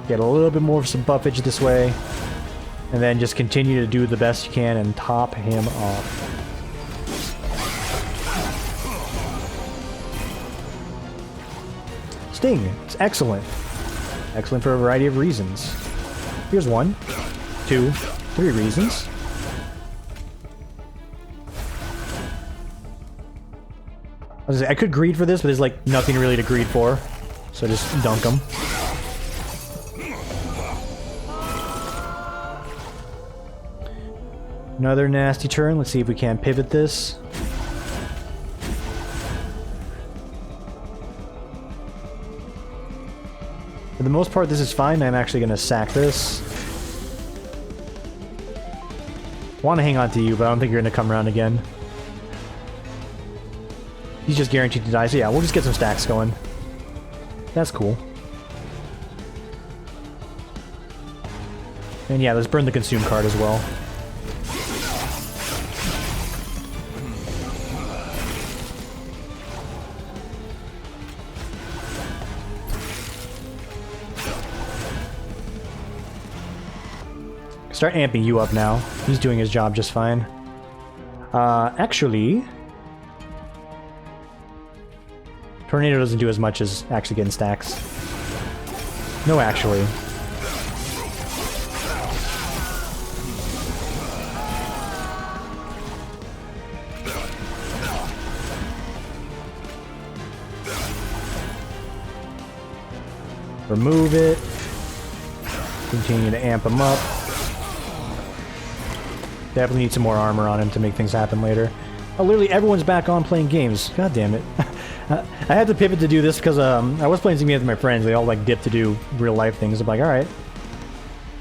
Get a little bit more of some buffage this way. And then just continue to do the best you can and top him off. Sting. It's excellent. Excellent for a variety of reasons. Here's 1, 2, 3 reasons. I could greed for this, but there's like nothing really to greed for. So just dunk them. Another nasty turn. Let's see if we can pivot this. For the most part, this is fine. I'm actually going to sack this. Want to hang on to you, but I don't think you're going to come around again. He's just guaranteed to die, so yeah, we'll just get some stacks going. That's cool. And yeah, let's burn the consume card as well. Start amping you up now. He's doing his job just fine. Actually... Tornado doesn't do as much as actually getting stacks. No, actually. Remove it. Continue to amp him up. Definitely need some more armor on him to make things happen later. Oh, literally everyone's back on playing games. God damn it. I had to pivot to do this because I was playing some games with my friends. They all like dipped to do real life things. I'm like, alright.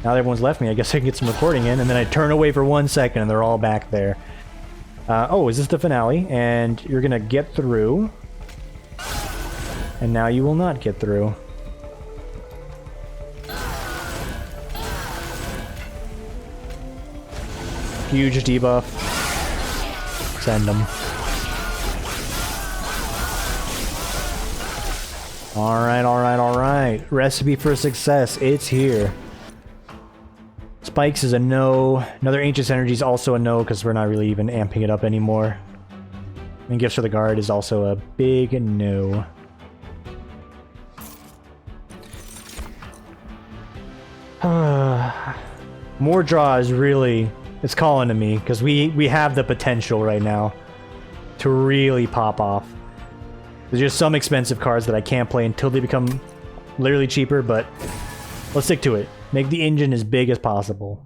Now that everyone's left me, I guess I can get some recording in. And then I turn away for 1 second and they're all back there. Oh, is this the finale? And you're gonna get through. And now you will not get through. Huge debuff. Send them. Alright, alright, alright. Recipe for success. It's here. Spikes is a no. Another Ancient's Energy is also a no because we're not really even amping it up anymore. And Gifts for the Guard is also a big no. More draw is really... It's calling to me, because we have the potential right now to really pop off. There's just some expensive cards that I can't play until they become literally cheaper, but let's stick to it. Make the engine as big as possible.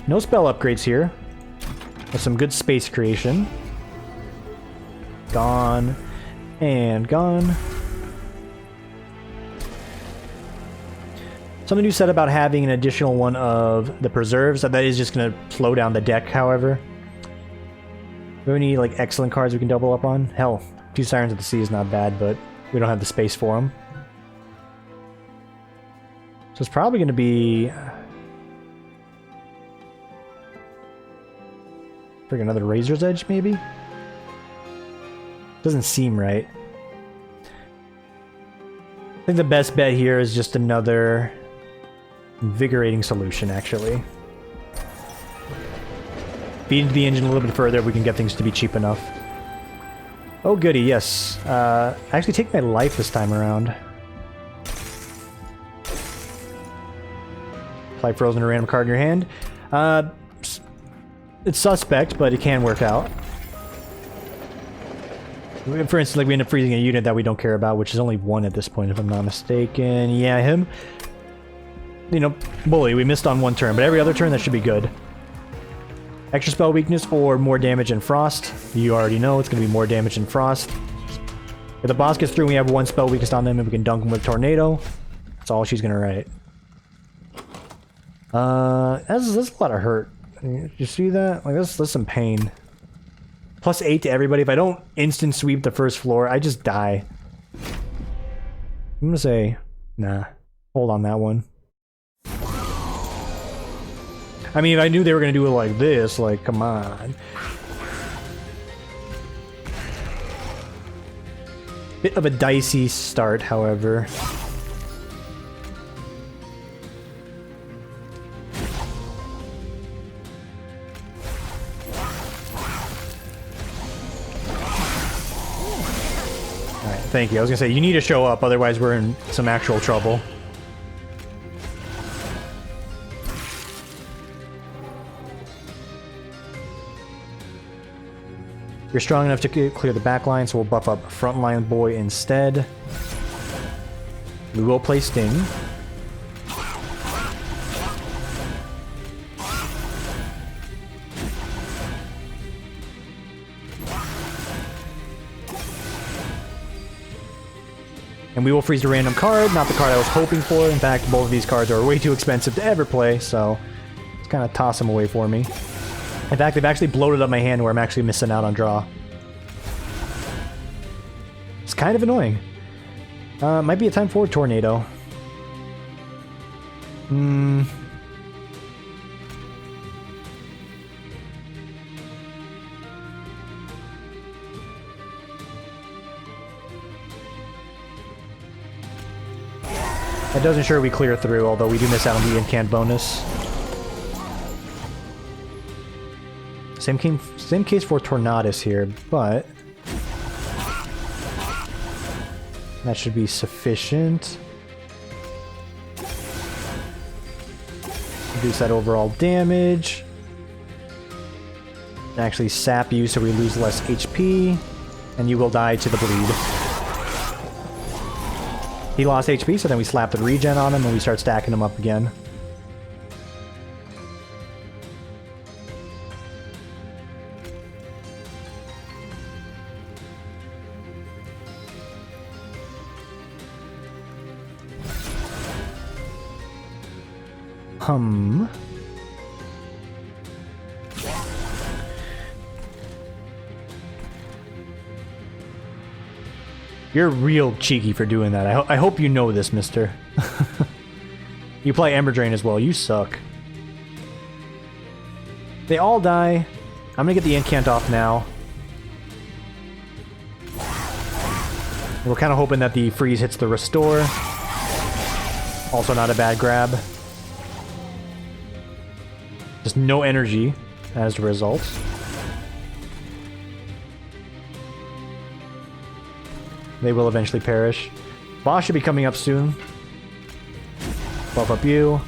No spell upgrades here. But some good space creation. Gone. And gone. Something you said about having an additional one of the preserves. That is just going to slow down the deck, however. we have any like excellent cards we can double up on? Hell, 2 Sirens of the Sea is not bad, but we don't have the space for them. So it's probably going to be... Bring another Razor's Edge, maybe? Doesn't seem right. I think the best bet here is just another invigorating solution, actually. Feed into the engine a little bit further if we can get things to be cheap enough. Oh goody, yes. Actually take my life this time around. Apply frozen to a random card in your hand. It's suspect, but it can work out. For instance, like we end up freezing a unit that we don't care about, which is only 1 at this point, if I'm not mistaken. Yeah, him. You know, bully, we missed on 1 turn, but every other turn that should be good. Extra spell weakness or more damage in frost. You already know it's going to be more damage in frost. If the boss gets through and we have 1 spell weakness on them and we can dunk them with tornado, that's all she's going to write. That's a lot of hurt. You see that? Like, that's some pain. +8 to everybody. If I don't instant sweep the first floor, I just die. I'm gonna say, nah. Hold on that one. I mean, if I knew they were gonna do it like this, like, come on. Bit of a dicey start, however. Thank you. I was gonna say, you need to show up, otherwise we're in some actual trouble. You're strong enough to clear the back line, so we'll buff up Frontline Boy instead. We will play Sting. And we will freeze a random card, not the card I was hoping for. In fact, both of these cards are way too expensive to ever play, so just kind of toss them away for me. In fact, they've actually bloated up my hand where I'm actually missing out on draw. It's kind of annoying. Might be a time for a tornado. That does ensure we clear through, although we do miss out on the incant bonus. Same case for Tornadus here, but that should be sufficient. Reduce that overall damage. Actually sap you so we lose less HP, and you will die to the bleed. He lost HP, so then we slap the regen on him and we start stacking him up again. You're real cheeky for doing that. I hope you know this, mister. You play Ember Drain as well. You suck. They all die. I'm gonna get the incant off now. We're kind of hoping that the freeze hits the restore. Also not a bad grab. Just no energy as a result. They will eventually perish. Boss should be coming up soon. Buff up you.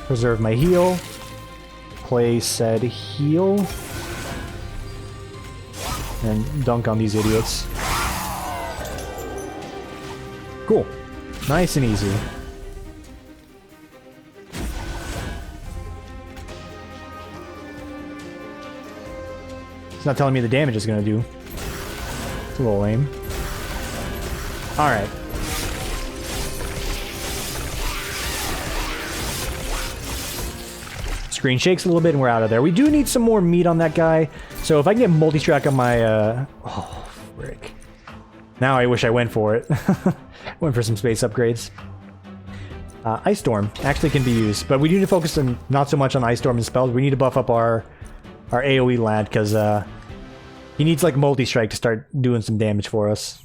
Preserve my heal. Play said heal. And dunk on these idiots. Cool. Nice and easy. It's not telling me the damage is going to do. It's a little lame. Alright. Screen shakes a little bit and we're out of there. We do need some more meat on that guy. So if I can get multi-strike on my... oh, frick. Now I wish I went for it. Went for some space upgrades. Ice Storm actually can be used, but we need to focus on not so much on Ice Storm and spells. We need to buff up our AoE lad, because he needs like multi-strike to start doing some damage for us.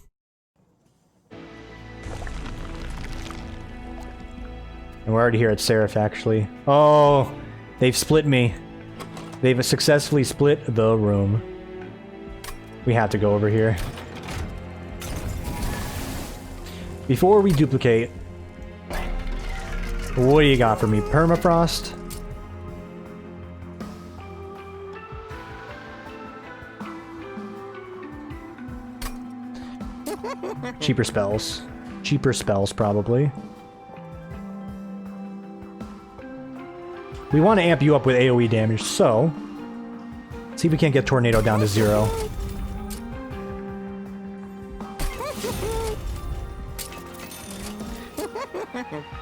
And we're already here at Seraph, actually. Oh, they've split me. They've successfully split the room. We have to go over here. Before we duplicate, what do you got for me? Permafrost? Cheaper spells. Cheaper spells, probably. We want to amp you up with AoE damage, so... see if we can't get Tornado down to 0.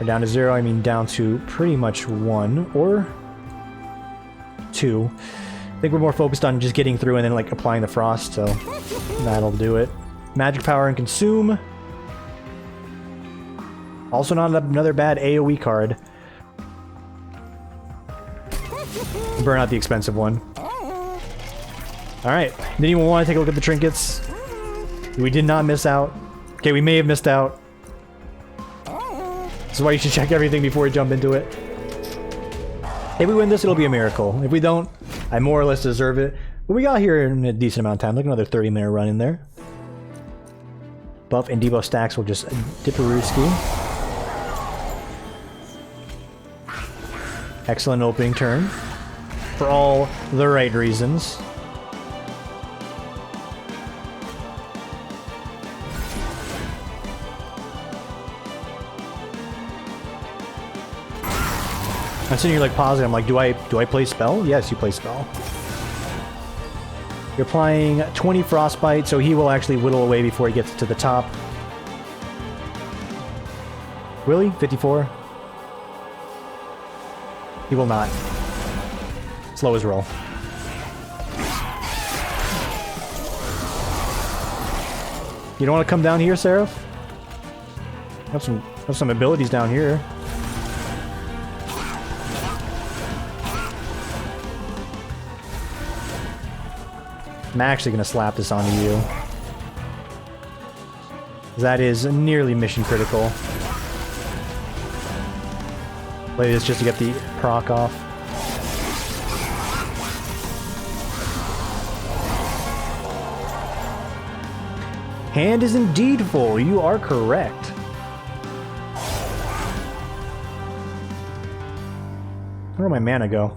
Or down to 0, I mean down to pretty much 1 or 2. I think we're more focused on just getting through and then like applying the frost, so that'll do it. Magic power and consume. Also not another bad AoE card. Burn out the expensive one. Alright, did anyone want to take a look at the trinkets? We did not miss out. Okay, we may have missed out. This is why you should check everything before you jump into it. If we win this, it'll be a miracle. If we don't, I more or less deserve it. But we got here in a decent amount of time, like another 30-minute run in there. Buff and debuff stacks will just dipperooski. Excellent opening turn. For all the right reasons. I'm sitting here like pausing. I'm like, do I play spell? Yes, you play spell. You're applying 20 frostbite, so he will actually whittle away before he gets to the top. Really? 54? He will not. Slow his roll. You don't want to come down here, Seraph? Have some abilities down here. I'm actually gonna slap this onto you. That is nearly mission critical. Play this just to get the proc off. Hand is indeed full. You are correct. Where'd my mana go?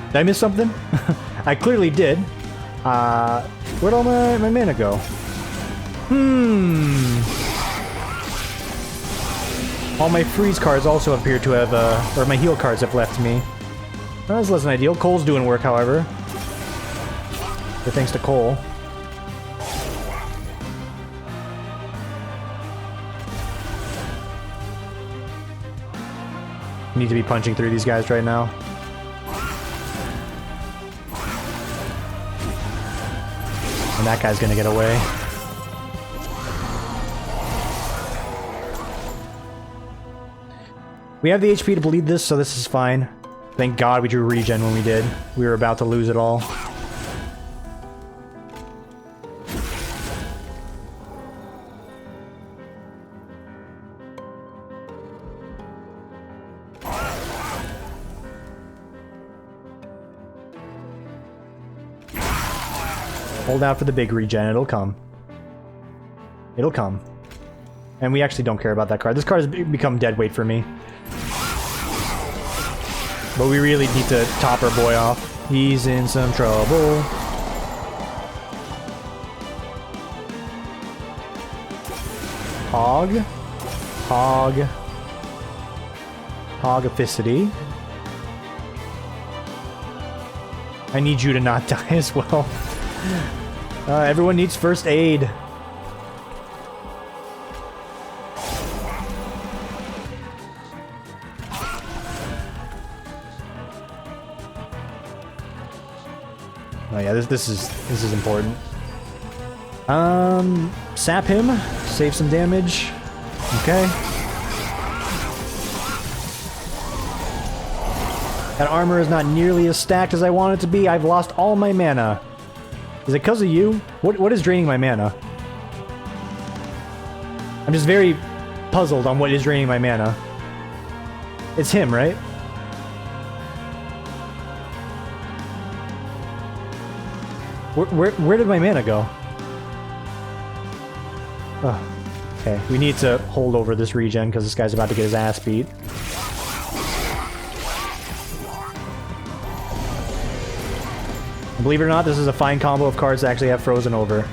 Did I miss something? I clearly did. Where'd all my mana go? All my freeze cards also appear to have, or my heal cards have left me. That's less than ideal. Cole's doing work, however. But thanks to Cole. I need to be punching through these guys right now. And that guy's gonna get away. We have the HP to bleed this, so this is fine. Thank God we drew regen when we did. We were about to lose it all. Hold out for the big regen, it'll come. It'll come. And we actually don't care about that card. This card has become dead weight for me. But we really need to top our boy off. He's in some trouble. Hog. Hog. Hogificity. I need you to not die as well. Everyone needs first aid. Oh yeah, this is important. Sap him, save some damage. Okay. That armor is not nearly as stacked as I want it to be. I've lost all my mana. Is it because of you? What is draining my mana? I'm just very puzzled on what is draining my mana. It's him, right? Where did my mana go? Oh, okay, we need to hold over this regen because this guy's about to get his ass beat. Believe it or not, this is a fine combo of cards that actually have frozen over.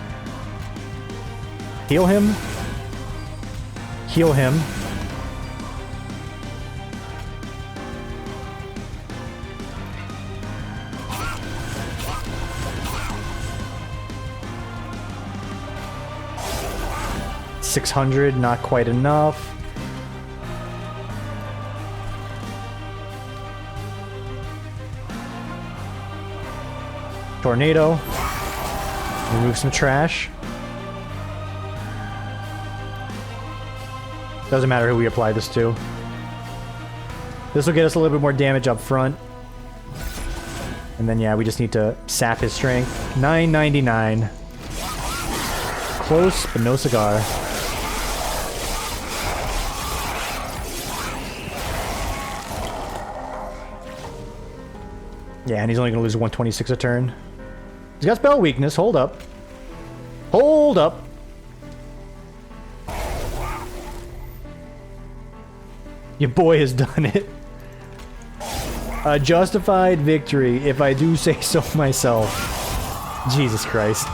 Heal him. Heal him. $600, not quite enough. Tornado. Remove some trash. Doesn't matter who we apply this to. This will get us a little bit more damage up front. And then yeah, we just need to sap his strength. $9.99. Close, but no cigar. Yeah, and he's only going to lose 126 a turn. He's got spell weakness. Hold up. Hold up. Your boy has done it. A justified victory, if I do say so myself. Jesus Christ.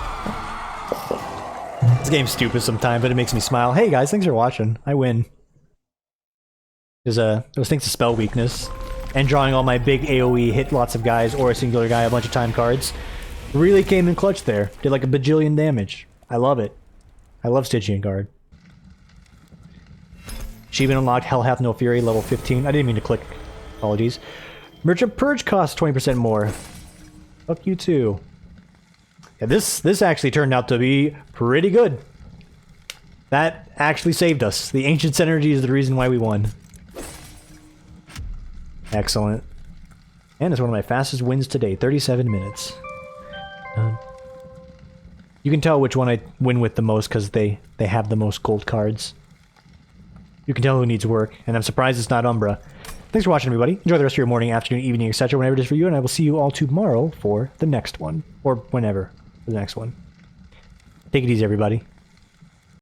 This game's stupid sometimes, but it makes me smile. Hey guys, thanks for watching. I win. It was thanks to spell weakness. And drawing all my big AoE, hit lots of guys, or a singular guy a bunch of time cards. Really came in clutch there. Did like a bajillion damage. I love it. I love Stygian Guard. Achievement unlocked, Hell Hath No Fury, level 15. I didn't mean to click. Apologies. Merchant Purge costs 20% more. Fuck you too. Yeah, this actually turned out to be pretty good. That actually saved us. The Ancient Energy is the reason why we won. Excellent. And it's one of my fastest wins today. 37 minutes. You can tell which one I win with the most because they have the most gold cards. You can tell who needs work, and I'm surprised it's not Umbra. Thanks for watching, everybody. Enjoy the rest of your morning, afternoon, evening, etc. whenever it is for you, and I will see you all tomorrow for the next one. Or whenever for the next one. Take it easy, everybody.